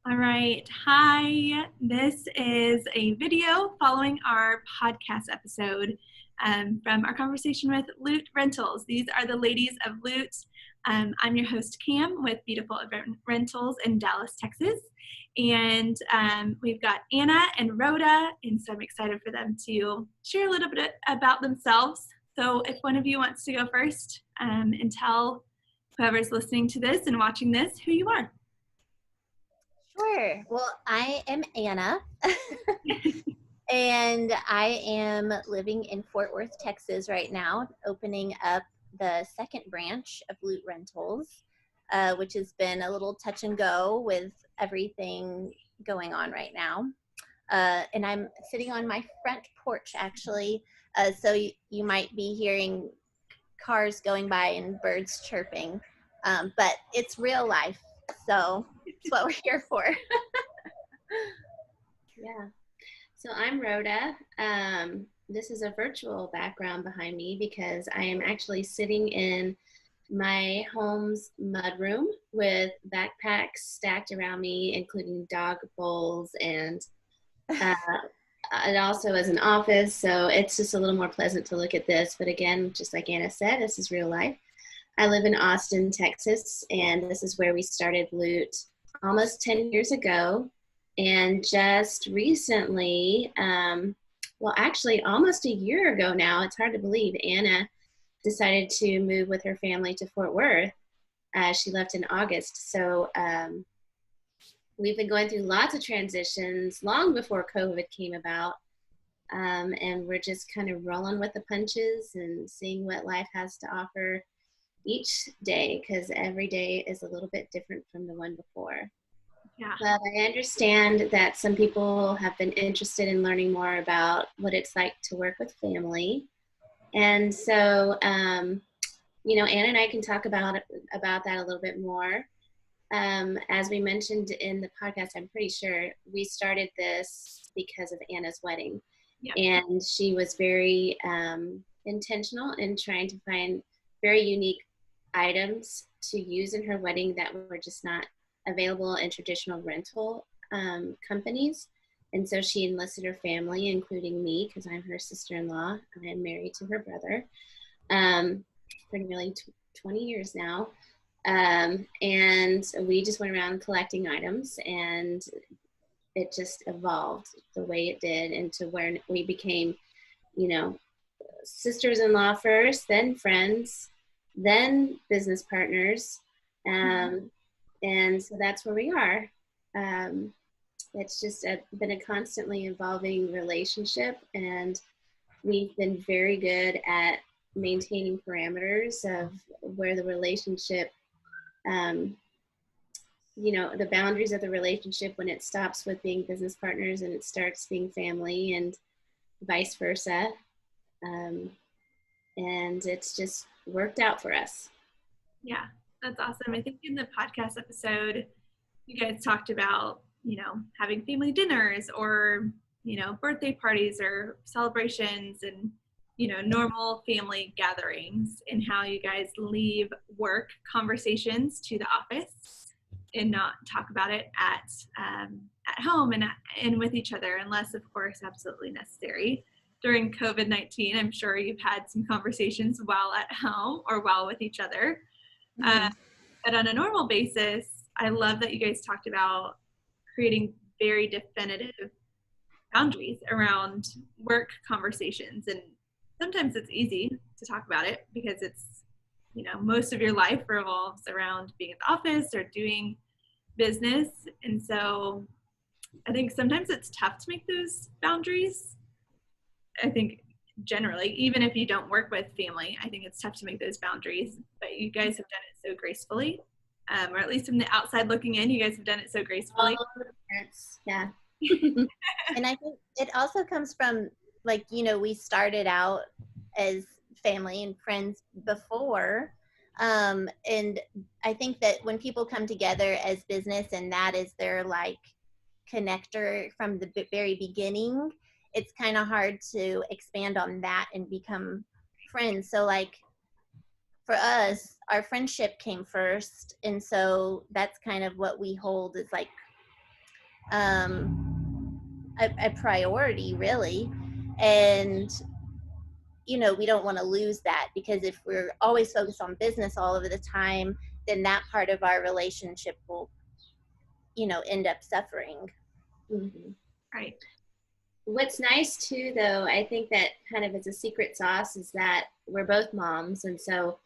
All right. Hi. This is a video following our podcast episode from our conversation with Loot Rentals. These are the ladies of Loot. I'm your host, Cam, with Beautiful Rentals in Dallas, Texas. And we've got Anna and Rhoda, and so I'm excited for them to share a little bit about themselves. So if one of you wants to go first and tell whoever's listening to this and watching this who you are. Sure. Well, I am Anna, and I am living in Fort Worth, Texas right now, opening up the second branch of Loot Rentals, which has been a little touch and go with everything going on right now. And I'm sitting on my front porch, actually, so you might be hearing cars going by and birds chirping, but it's real life, so it's what we're here for. Yeah. So I'm Rhoda. This is a virtual background behind me because I am actually sitting in my home's mudroom with backpacks stacked around me, including dog bowls, and it also is an office. So it's just a little more pleasant to look at this. But again, just like Anna said, this is real life. I live in Austin, Texas, and this is where we started Loot almost 10 years ago. And just recently, well, actually almost a year ago now, it's hard to believe, Anna decided to move with her family to Fort Worth. She left in August. So we've been going through lots of transitions long before COVID came about. And we're just kind of rolling with the punches and seeing what life has to offer each day, because every day is a little bit different from the one before. Yeah. But I understand that some people have been interested in learning more about what it's like to work with family. And so, Anna and I can talk about that a little bit more. As we mentioned in the podcast, I'm pretty sure we started this because of Anna's wedding. Yeah. And she was very intentional in trying to find very unique items to use in her wedding that were just not available in traditional rental companies. And so she enlisted her family, including me, because I'm her sister-in-law. I am married to her brother for nearly 20 years now. And we just went around collecting items, and it just evolved the way it did into where we became, sisters-in-law first, then friends, then business partners. And so that's where we are. It's just been a constantly evolving relationship, and we've been very good at maintaining parameters of where the relationship, the boundaries of the relationship, when it stops with being business partners and it starts being family, and vice versa. And it's just worked out for us. Yeah, that's awesome. I think in the podcast episode, you guys talked about, having family dinners or, birthday parties or celebrations and, normal family gatherings, and how you guys leave work conversations to the office and not talk about it at home and with each other, unless, of course, absolutely necessary. During COVID-19, I'm sure you've had some conversations while at home or while with each other. But on a normal basis, I love that you guys talked about creating very definitive boundaries around work conversations. And sometimes it's easy to talk about it because it's, most of your life revolves around being at the office or doing business. And so I think sometimes it's tough to make those boundaries. I think generally, even if you don't work with family, I think it's tough to make those boundaries, but you guys have done it so gracefully, or at least from the outside looking in, you guys have done it so gracefully. Yeah. And I think it also comes from, we started out as family and friends before. And I think that when people come together as business and that is their connector from the very beginning, it's kind of hard to expand on that and become friends. So for us, our friendship came first. And so that's kind of what we hold as a priority, really. And we don't want to lose that, because if we're always focused on business all of the time, then that part of our relationship will end up suffering. Mm-hmm. Right. What's nice too, though, I think that kind of is a secret sauce, is that we're both moms, and so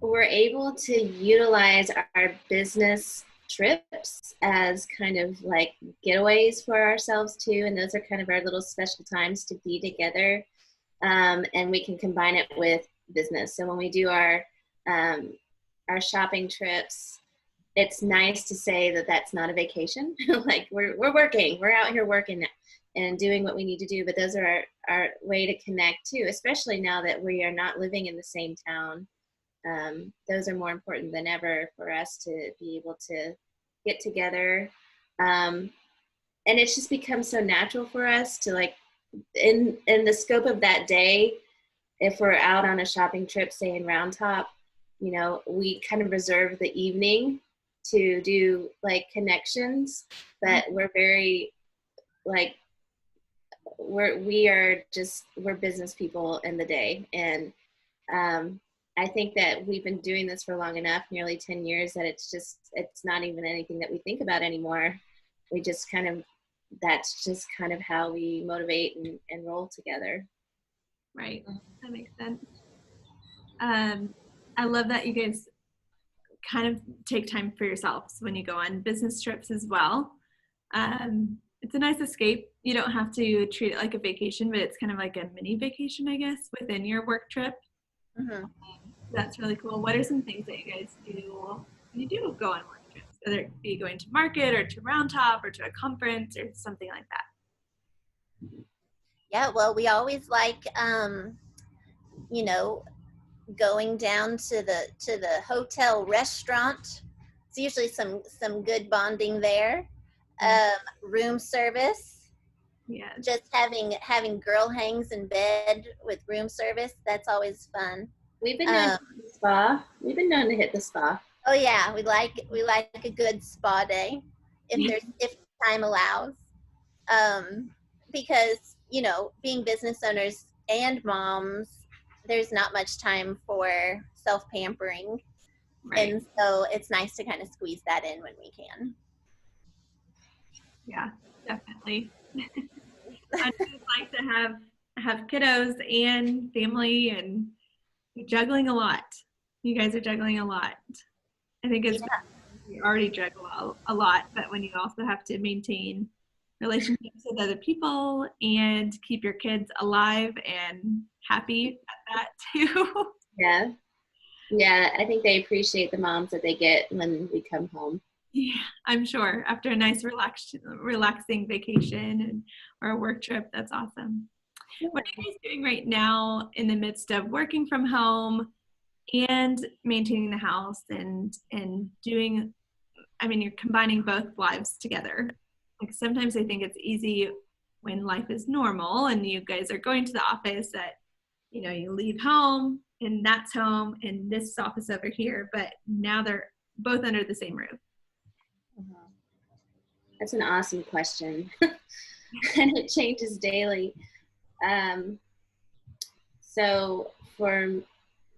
we're able to utilize our business trips as kind of like getaways for ourselves too, and those are kind of our little special times to be together, and we can combine it with business. So when we do our shopping trips, it's nice to say that that's not a vacation. Like we're working, we're out here working and doing what we need to do, but those are our way to connect too, especially now that we are not living in the same town. Those are more important than ever for us to be able to get together. And it's just become so natural for us to, like, in the scope of that day, if we're out on a shopping trip, say in Round Top, we kind of reserve the evening to do like connections, but we're very like, we're business people in the day. And I think that we've been doing this for long enough, nearly 10 years, that it's not even anything that we think about anymore. We just that's just kind of how we motivate and roll together. Right. That makes sense. I love that you guys kind of take time for yourselves when you go on business trips as well. It's a nice escape. You don't have to treat it like a vacation, but it's kind of like a mini vacation, I guess, within your work trip. Mm-hmm. That's really cool. What are some things that you guys do when you do go on work trips, whether it be going to market or to Round Top or to a conference or something like that? Yeah, well, we always like going down to the hotel restaurant. It's usually some good bonding there. Room service. Yeah. Just having girl hangs in bed with room service. That's always fun. We've been known to hit the spa. We've been known to hit the spa. Oh yeah, we like a good spa day if time allows. Because being business owners and moms, there's not much time for self-pampering. Right. And so it's nice to kind of squeeze that in when we can. Yeah, definitely. I'd like to have kiddos and family, and you're juggling a lot. You guys are juggling a lot. I think it's you already juggle a lot, but when you also have to maintain relationships with other people and keep your kids alive and happy at that too. Yeah, I think they appreciate the moms that they get when we come home. Yeah, I'm sure after a nice relaxing vacation or a work trip. That's awesome. What are you guys doing right now in the midst of working from home and maintaining the house and doing, you're combining both lives together. Like sometimes I think it's easy when life is normal and you guys are going to the office that, you leave home and that's home and this office over here, but now they're both under the same roof. That's an awesome question. And it changes daily. So for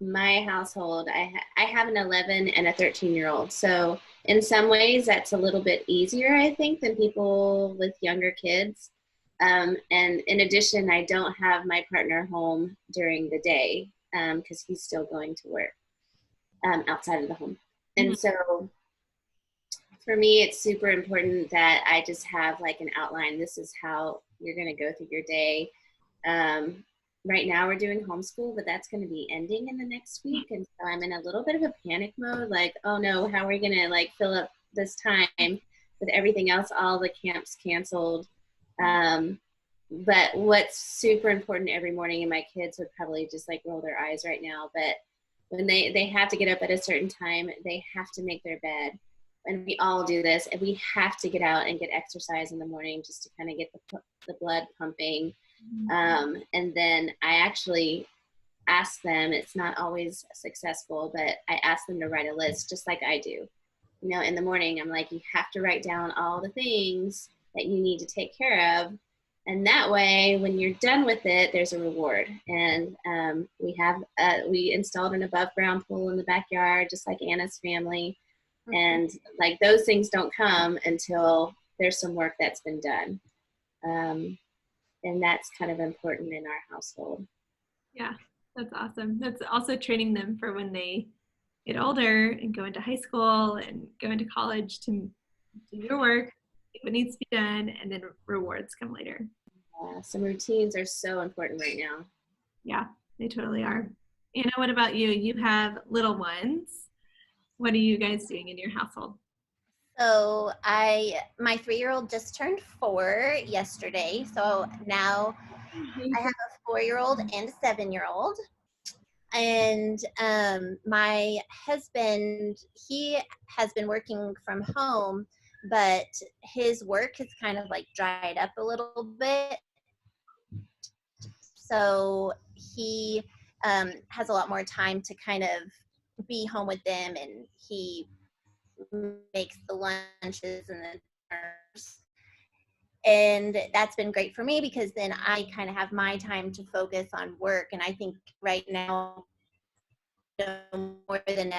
my household, I have an 11 and a 13-year-old. So in some ways that's a little bit easier, I think, than people with younger kids. And in addition, I don't have my partner home during the day because he's still going to work outside of the home. Mm-hmm. And so for me, it's super important that I just have like an outline. This is how you're going to go through your day. Right now we're doing homeschool, but that's going to be ending in the next week. And so I'm in a little bit of a panic mode. Like, oh no, how are we going to like fill up this time with everything else? All the camps canceled. But what's super important every morning, and my kids would probably just like roll their eyes right now, but when they have to get up at a certain time, they have to make their bed. And we all do this, and we have to get out and get exercise in the morning just to kind of get the blood pumping. And then I actually ask them, it's not always successful, but I ask them to write a list just like I do. in the morning, I'm like, you have to write down all the things that you need to take care of. And that way, when you're done with it, there's a reward. And we installed an above ground pool in the backyard, just like Anna's family. And like those things don't come until there's some work that's been done. And that's kind of important in our household. Yeah, that's awesome. That's also training them for when they get older and go into high school and go into college to do your work, do what needs to be done, and then rewards come later. Some routines are so important right now. Yeah, they totally are. Anna, what about you? You have little ones. What are you guys doing in your household? So my 3-year-old just turned 4 yesterday. So now I have a 4-year-old and a 7-year-old. And my husband, he has been working from home, but his work has kind of like dried up a little bit. So he has a lot more time to kind of be home with them, and he makes the lunches and the dinners. And that's been great for me because then I kind of have my time to focus on work. And I think right now, more than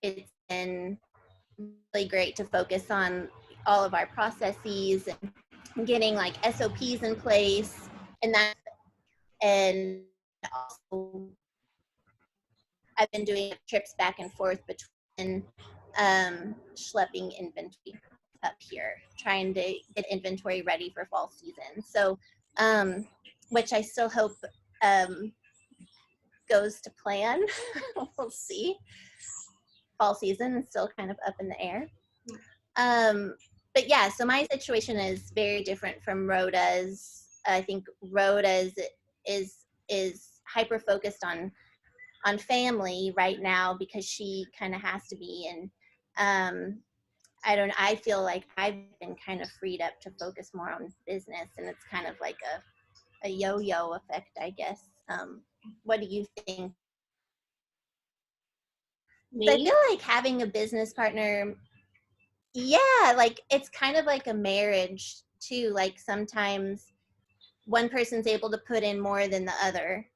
it's been really great to focus on all of our processes and getting like SOPs in place, and also I've been doing trips back and forth between schlepping inventory up here, trying to get inventory ready for fall season. So, which I still hope goes to plan. We'll see. Fall season is still kind of up in the air. But yeah, so my situation is very different from Rhoda's. I think Rhoda's is hyper focused on family right now because she kind of has to be. And I feel like I've been kind of freed up to focus more on business, and it's kind of like a yo-yo effect, I guess. What do you think? So I feel like having a business partner, yeah, like it's kind of like a marriage too. Like sometimes one person's able to put in more than the other,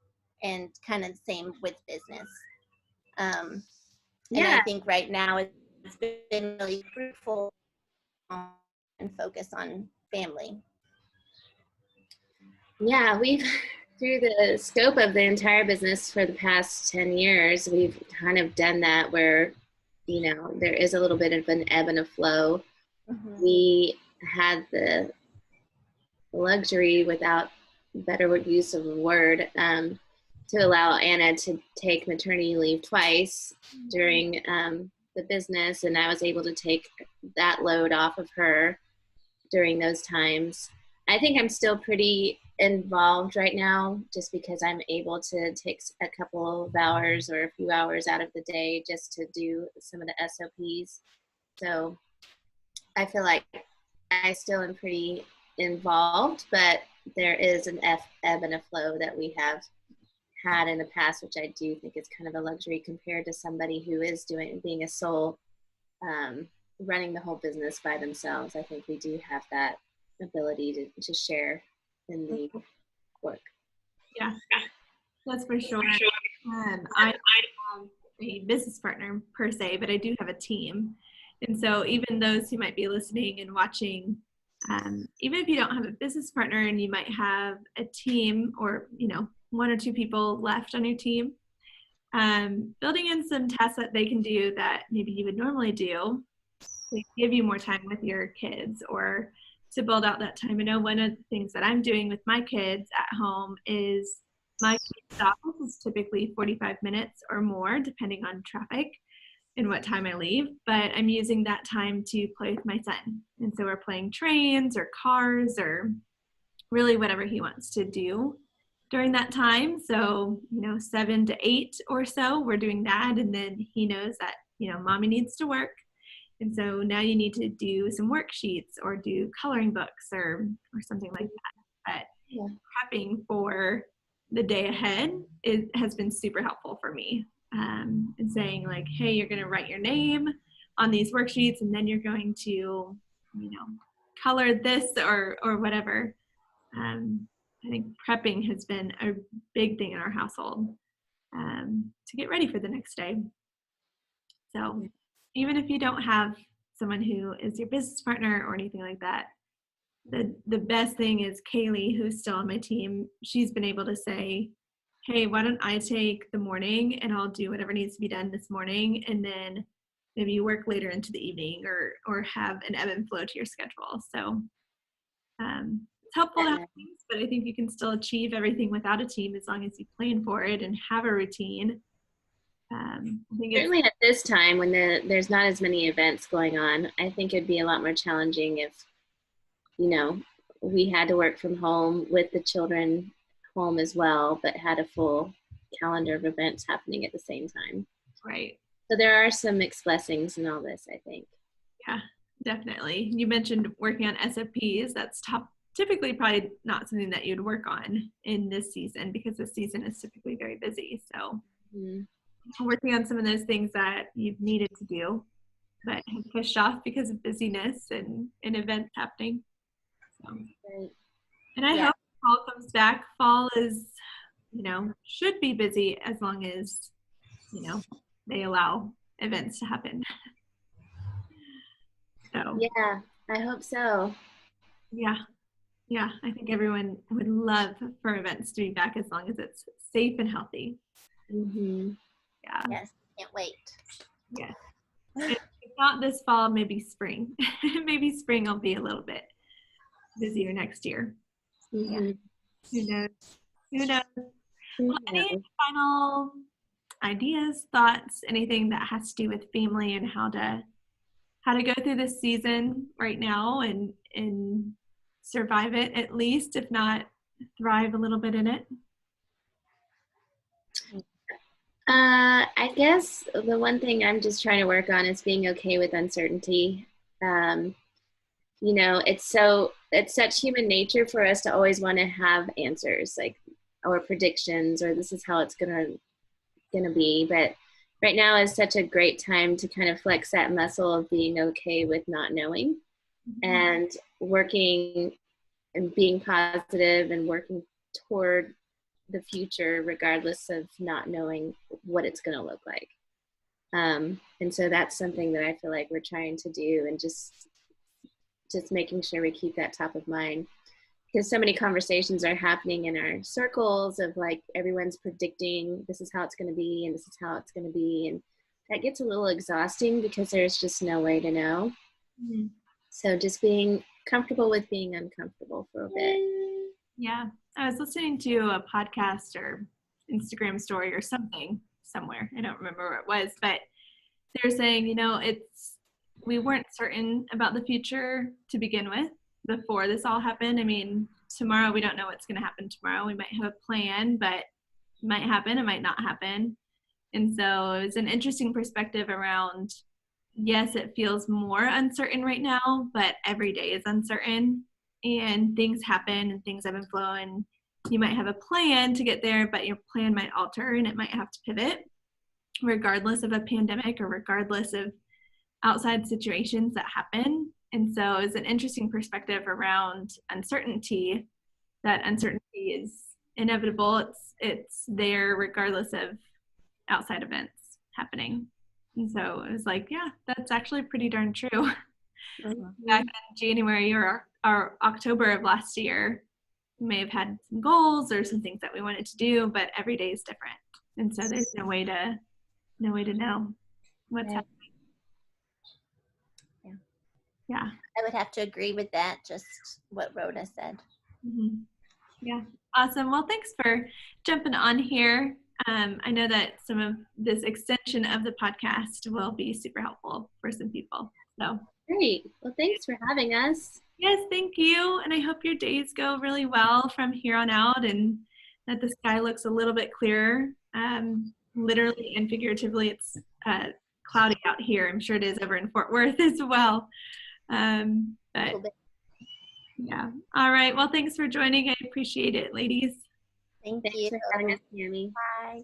and kind of the same with business. And I think right now it's been really fruitful and focus on family. Yeah, we've through the scope of the entire business for the past 10 years, we've kind of done that where, there is a little bit of an ebb and a flow. Mm-hmm. We had the luxury, without better use of a word, to allow Anna to take maternity leave twice during the business, and I was able to take that load off of her during those times. I think I'm still pretty involved right now just because I'm able to take a couple of hours or a few hours out of the day just to do some of the SOPs. So I feel like I still am pretty involved, but there is an ebb and a flow that we have had in the past, which I do think is kind of a luxury compared to somebody who is being a sole, running the whole business by themselves. I think we do have that ability to share in the work. Yeah, that's for sure. I don't have a business partner per se, but I do have a team. And so even those who might be listening and watching, even if you don't have a business partner and you might have a team or, 1 or 2 people left on your team, building in some tasks that they can do that maybe you would normally do to give you more time with your kids or to build out that time. I know one of the things that I'm doing with my kids at home is my kids' office is typically 45 minutes or more, depending on traffic and what time I leave, but I'm using that time to play with my son. And so we're playing trains or cars or really whatever he wants to do during that time. So, 7 to 8 or so, we're doing that. And then he knows that, mommy needs to work. And so now you need to do some worksheets or do coloring books or something like that. But prepping for the day ahead has been super helpful for me. And saying like, hey, you're going to write your name on these worksheets, and then you're going to, you know, color this or whatever. I think prepping has been a big thing in our household to get ready for the next day. So even if you don't have someone who is your business partner or anything like that, the best thing is Kaylee, who's still on my team. She's been able to say, hey, why don't I take the morning and I'll do whatever needs to be done this morning, and then maybe you work later into the evening, or have an ebb and flow to your schedule. So it's helpful to have things, but I think you can still achieve everything without a team as long as you plan for it and have a routine. I think Certainly at this time when there's not as many events going on, I think it'd be a lot more challenging if, you know, we had to work from home with the children home as well, but had a full calendar of events happening at the same time. Right. So there are some mixed blessings in all this, I think. Yeah, definitely. You mentioned working on SOPs. That's typically probably not something that you'd work on in this season, because this season is typically very busy. So working on some of those things that you've needed to do but have pushed off because of busyness and events happening. So, and I hope fall comes back. Fall is, you know, should be busy as long as, you know, they allow events to happen. So yeah, I hope so. Yeah, I think everyone would love for events to be back as long as it's safe and healthy. Yeah. Yes, can't wait. Yeah. If not this fall, maybe spring. Maybe spring will be a little bit busier next year. Yeah. Who knows? Well, any final ideas, thoughts, anything that has to do with family and how to go through this season right now and survive it, at least, if not thrive a little bit in it? I guess the one thing I'm just trying to work on is being okay with uncertainty. You know, it's such human nature for us to always want to have answers, like, or predictions, or this is how it's gonna be. But right now is such a great time to kind of flex that muscle of being okay with not knowing, and working and being positive and working toward the future regardless of not knowing what it's going to look like. And so that's something that I feel like we're trying to do, and just making sure we keep that top of mind, because so many conversations are happening in our circles of like everyone's predicting this is how it's going to be and this is how it's going to be, and that gets a little exhausting because there's just no way to know. So just being comfortable with being uncomfortable for a bit. Yeah, I was listening to a podcast or Instagram story or something somewhere, I don't remember where it was, but they were saying, you know, we weren't certain about the future to begin with before this all happened. I mean, tomorrow, we don't know what's going to happen tomorrow. We might have a plan, but it might happen, it might not happen. And so it was an interesting perspective around, yes, it feels more uncertain right now, but every day is uncertain, and things happen and things ebb and flow, and you might have a plan to get there, but your plan might alter and it might have to pivot regardless of a pandemic or regardless of outside situations that happen. And so it's an interesting perspective around uncertainty, that uncertainty is inevitable. It's there regardless of outside events happening. And so it was like, yeah, that's actually pretty darn true. Back in January or October of last year, we may have had some goals or some things that we wanted to do, but every day is different. And so there's no way to know what's happening. Yeah. I would have to agree with that, just what Rhoda said. Yeah. Awesome. Well, thanks for jumping on here. I know that some of this extension of the podcast will be super helpful for some people. So great. Well, thanks for having us. Yes, thank you. And I hope your days go really well from here on out, and that the sky looks a little bit clearer. Literally and figuratively, it's cloudy out here. I'm sure it is over in Fort Worth as well. But yeah. All right. Well, thanks for joining. I appreciate it, ladies. Thanks you. For having us, Tammy. Bye.